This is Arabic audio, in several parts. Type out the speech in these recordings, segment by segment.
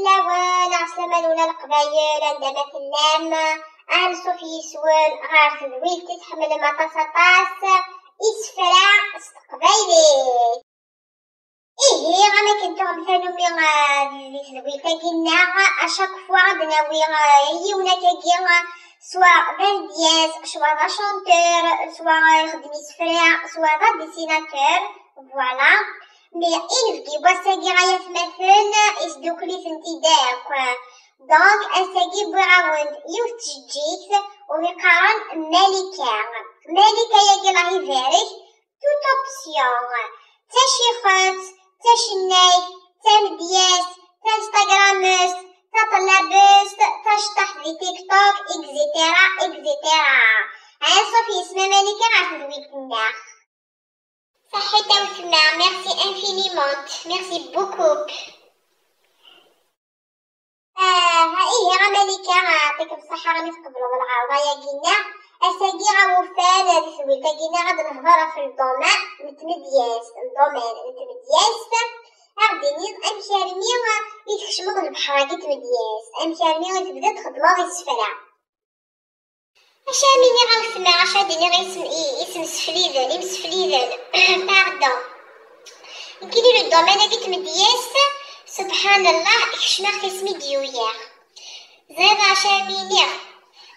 اللوان عسلامة لولا القبايل عندما تنام صوفي يسول غار تذويل تتحمل مطاس يسفرع استقبايلي غانا كنتو مثالو مي تذويل تاكينا اشاك فوا غدناوي يونا تاكي سوا فالدياز سوا دا شونتور سوا يخدم يسفرع سوا دا ديسيناتور فوالا مي انفكي بواساكي غايا تمثل اسدوكلي سنتي داك دونك اساكي بغاوند يوث تجيك ومقارن مالكة ياكي راهي فارك توت اوبسيون تاشي خط تاشي نايك تا مدياس تا انستغراموس تا طلابوس تاشطح في تيك توك اكزيتيرا صافي اسمها مالكة غتزويك الناخ صحيتا وسمع ميرسي انفينيمون ميرسي بوكو غا مالكة غاعطيك بصحة غادي تقبلو بالعرضة يا كينا اساكي غاوفان هادي سويلتا كينا غادي نهضر في الدومين نتمدياس غادي نيض امشي رمي يتكشمض البحر كي تمدياس امشي رمي تبدا تخدمو غي السفرة ميني غنسمع ديني غي اسم سفليذن باردون نكيلي لو دومين هادي تمدياس سبحان الله كشماغ اسمي ديوير زاد ميني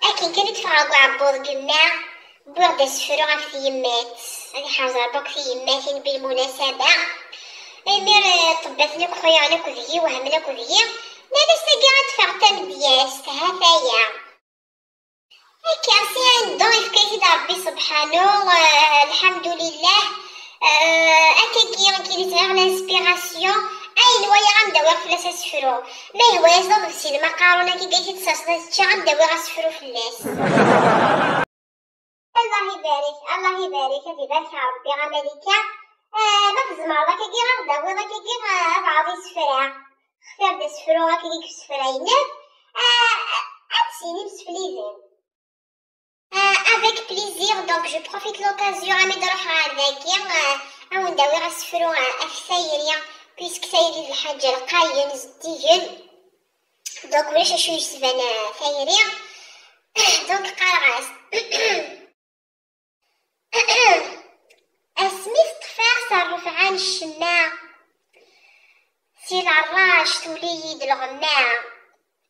اكين كانت فراغو عبوض قلنا بوغ دا سفرو غاف في يمات هادي حاجة ربك في يماتين بالمناسبة امير طباتني كخويا انا كذي وهمنا كذي لا ساقي غتفرتا مدياس هفايا هكا سي عندو يفكايتي دا ربي سبحانه الحمد لله كي غير لانسبيراسيون اي نوايا غنداوي فلاس اسفرو ما هو يصدق في المقارنه كي قايتي تصاصات غنداوي غاسفرو فلاس الله يبارك هادي بارك ربي غا مالكة ما في الزمر كي غنداوي كي غادي سفرا اختار دا سفرو كي سفراينات عدسيني بسفليزين avec plaisir donc je profite l'occasion à نروح هذاكي او نداوي غاسفرو افسايريا بيسك سايري الحاجة القاية نزديجن دونك ولاش شو يسبان ثايريا دونك قرغاس اسمي طفاح صرف عن الشماع سي العراش توليد الغماع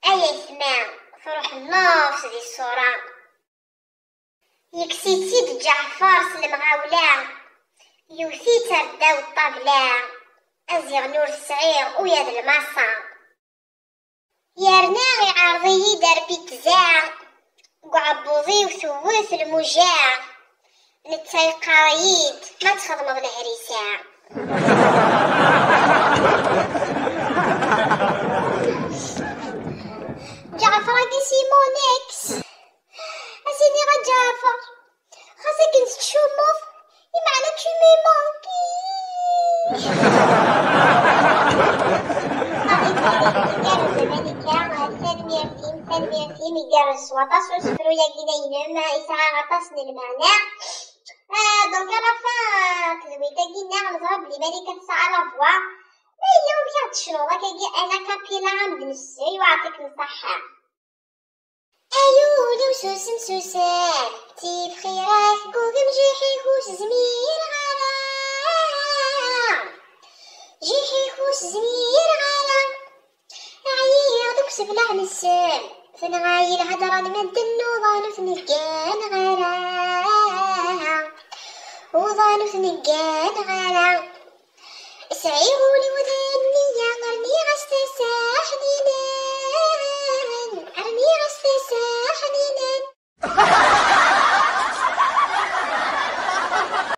اي ثماع فرح النفس دي الصورة يكسيتي جعفر سلم غاولا يوثي ترداو الطابلة أزيغ نور السعير وياد المصا يارناغي عرضي دربي تزاع وعبوضي وثوث المجاع نتسايقايد ما تخدم بالهريساع جعفر هاكي سيمونيكس أسيني غا جعفر خاصك نتشوموف يمعنى tu me manques يجرس وطاس وسفرو ياكينا يسعى غطاسن المعنى دونك رافا تزويتا كينا غنضرب لي مالكة تسعى لافوا ما إلا ومشي تشنو كاكي انا كابيلا غنبنسي وعطيك الصحة ايو لو سوسم تيف خيرات قوغم جيحيكوش زمير غلا جيحيكوش زمير غلا عيير دوك سبلع نسام فنغايل هدران مدن وظانو ثنقان غلا وظانو ثنقان غلا سعيرولي وذني يا قرني غستسا